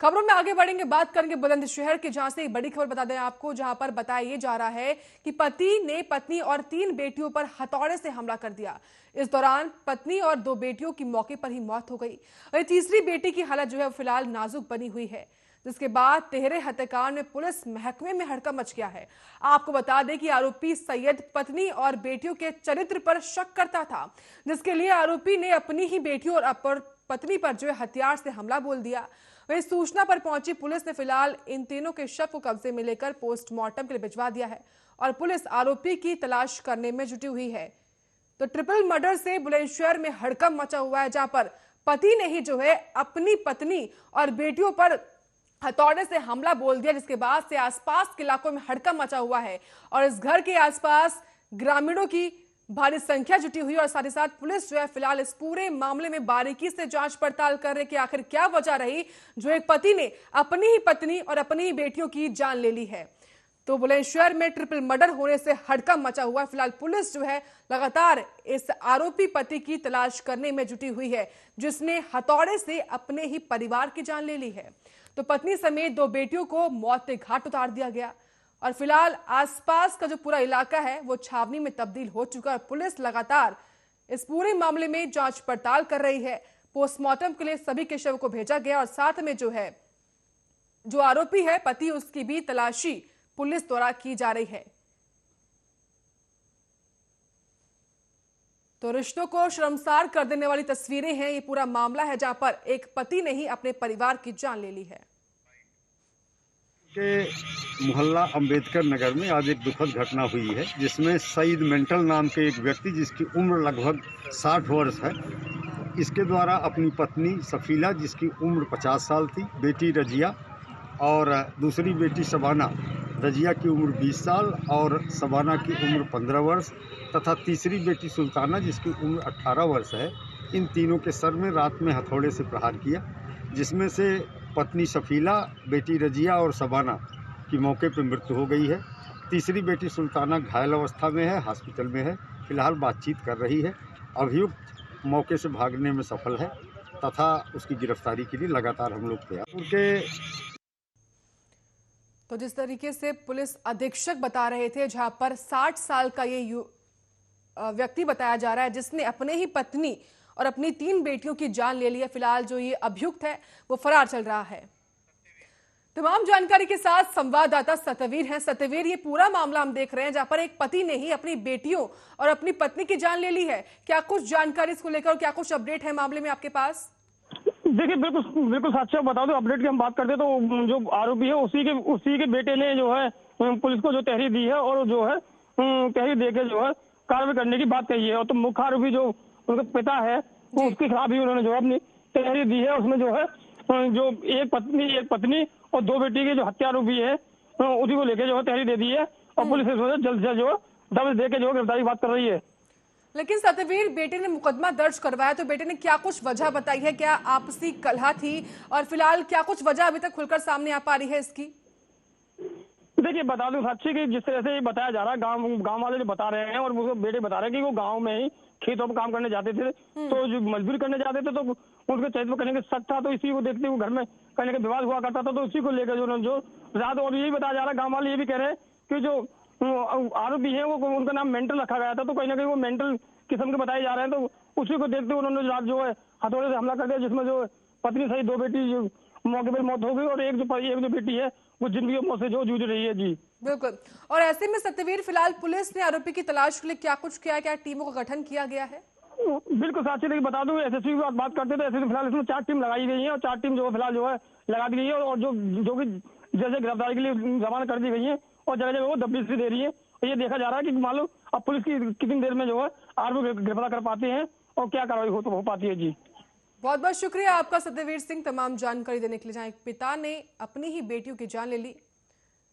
खबरों में आगे बढ़ेंगे, बात करेंगे बुलंदशहर की, जहां से एक बड़ी खबर बता दें आपको, जहां पर बताया ये जा रहा है कि पति ने पत्नी और 3 बेटियों पर हथौड़े से हमला कर दिया। इस दौरान पत्नी और 2 बेटियों की मौके पर ही मौत हो गई। वहीं तीसरी बेटी की हालत जो है फिलहाल नाजुक बनी हुई है, जिसके बाद तिहरे हत्याकांड में पुलिस महकमे में हड़कंप मच गया है। आपको बता दें कि आरोपी सैयद पत्नी और बेटियों के चरित्र पर शक करता था, जिसके लिए आरोपी ने अपनी ही बेटियों और अपर पत्नी पर जो है हथियार से हमला बोल दिया। वहीं सूचना पर पहुंची पुलिस ने फिलहाल इन तीनों के शव को कब्जे में लेकर पोस्टमार्टम के लिए भिजवा दिया है और पुलिस आरोपी की तलाश करने में जुटी हुई है। तो ट्रिपल मर्डर से बुलंदशहर में हड़कंप मचा हुआ है, जहां पर पति ने ही जो है अपनी पत्नी और बेटियों पर हथौड़े से हमला बोल दिया, जिसके बाद से आसपास के इलाकों में हड़कंप मचा हुआ है और इस घर के आसपास ग्रामीणों की भारी संख्या जुटी हुई और साथ ही साथ पुलिस जो है फिलहाल इस पूरे मामले में बारीकी से जांच पड़ताल कर रही है कि आखिर क्या वजह रही जो एक पति ने अपनी ही पत्नी और अपनी ही बेटियों की जान ले ली है। तो बुलंदशहर में ट्रिपल मर्डर होने से हड़कंप मचा हुआ है। फिलहाल पुलिस जो है लगातार इस आरोपी पति की तलाश करने में जुटी हुई है, जिसने हथौड़े से अपने ही परिवार की जान ले ली है। तो पत्नी समेत 2 बेटियों को मौत के घाट उतार दिया गया और फिलहाल आसपास का जो पूरा इलाका है वो छावनी में तब्दील हो चुका है। पुलिस लगातार इस पूरे मामले में जांच पड़ताल कर रही है। पोस्टमार्टम के लिए सभी के शव को भेजा गया और साथ में जो है जो आरोपी है पति, उसकी भी तलाशी पुलिस द्वारा की जा रही है। तो रिश्तों को शर्मसार कर देने वाली तस्वीरें हैं। ये पूरा मामला है जहां पर एक पति ने ही अपने परिवार की जान ले ली है। के मोहल्ला अंबेडकर नगर में आज एक दुखद घटना हुई है, जिसमें सईद मेंटल नाम के एक व्यक्ति, जिसकी उम्र लगभग 60 वर्ष है, इसके द्वारा अपनी पत्नी सफीला, जिसकी उम्र 50 साल थी, बेटी रजिया और दूसरी बेटी शबाना, रजिया की उम्र 20 साल और शबाना की उम्र 15 वर्ष तथा तीसरी बेटी सुल्ताना, जिसकी उम्र 18 वर्ष है, इन तीनों के सर में रात में हथौड़े से प्रहार किया, जिसमें से पत्नी सफीला, बेटी रजिया और शबाना की मौके पर मृत्यु हो गई है। तीसरी बेटी सुल्ताना घायल अवस्था में है, हॉस्पिटल में है, फिलहाल बातचीत कर रही है। अभियुक्त मौके से भागने में सफल है तथा उसकी गिरफ्तारी के लिए लगातार हम लोग प्रयास। तो जिस तरीके से पुलिस अधीक्षक बता रहे थे, जहां पर 60 साल का ये व्यक्ति बताया जा रहा है, जिसने अपने ही पत्नी और अपनी 3 बेटियों की जान ले ली है। फिलहाल जो ये अभियुक्त है वो फरार चल रहा है। तमाम जानकारी के साथ संवाददाता सतवीर हैं। सतवीर, ये पूरा मामला हम देख रहे हैं जहां पर एक पति ने ही अपनी बेटियों और अपनी पत्नी की जान ले ली है। क्या कुछ जानकारी इसको लेकर और क्या कुछ अपडेट है मामले में आपके पास? देखिए, बिल्कुल साक्ष्य बता दो। अपडेट की हम बात करते तो जो आरोपी है उसी के बेटे ने जो है पुलिस को जो तहरीर दी है और जो है तहरीर देके जो है कार्रवाई करने की बात कही है। और तो मुख्य आरोपी जो उनका पिता है वो उसके खिलाफ ही उन्होंने जो अपनी तहरीर दी है। उसमें जो है जो एक पत्नी और 2 बेटी के जो हत्या आरोपी है उसी को लेकर जो है तहरीर दे दी है और पुलिस जल्द से जो दबिश देके जो गिरफ्तारी की बात कर रही है। लेकिन सतवीर, बेटे ने मुकदमा दर्ज करवाया तो बेटे ने क्या कुछ वजह बताई है? क्या आपसी कलह थी और फिलहाल क्या कुछ वजह अभी तक खुलकर सामने आ पा रही है इसकी? देखिए, बता दूं साक्षी की, जिस तरह से बताया जा रहा है, गांव वाले जो बता रहे हैं और वो बेटे बता रहे हैं कि वो गांव में ही खेतों में काम करने जाते थे, तो जो मजदूरी करने जाते थे तो उनके चरित्र करने के शक था, तो इसी को देखते हुए घर में करने का विवाद हुआ करता था, तो उसी को लेकर जो रात। और यही बताया जा रहा है, गाँव वाले ये भी कह रहे हैं कि जो आरोपी है वो उनका नाम मेंटल रखा गया था, तो कहीं ना कहीं वो मेंटल किस्म के बताए जा रहे हैं, तो उसी को देखते हुए उन्होंने रात जो है हथौड़े से हमला कर दिया, जिसमें जो पत्नी सहित 2 बेटी मौके पर मौत हो गई और एक जो बेटी है वो जिंदगी मौत से जो जूझ रही है। जी बिल्कुल। और ऐसे में सत्यवीर, फिलहाल पुलिस ने आरोपी की तलाश के लिए क्या कुछ किया? क्या टीमों का गठन किया गया है? बिल्कुल साक्षी, लेकिन बता दूं एसएसपी की बात करते तो एसएसपी फिलहाल इसमें 4 टीम लगाई गई है और 4 टीम जो फिलहाल जो है लगा दी गई है और जो कि जैसे गिरफ्तारी के लिए जमानत कर दी गई है और जगह जगह वो दबिश भी दे रही है। तो ये देखा जा रहा है कि मान लो अब पुलिस की कितनी देर में जो है आरोपी गिरफ्तार कर पाते हैं और क्या कार्रवाई हो पाती है। जी बहुत बहुत शुक्रिया आपका सत्यवीर सिंह, तमाम जानकारी देने के लिए। जहां एक पिता ने अपनी ही बेटियों की जान ले ली,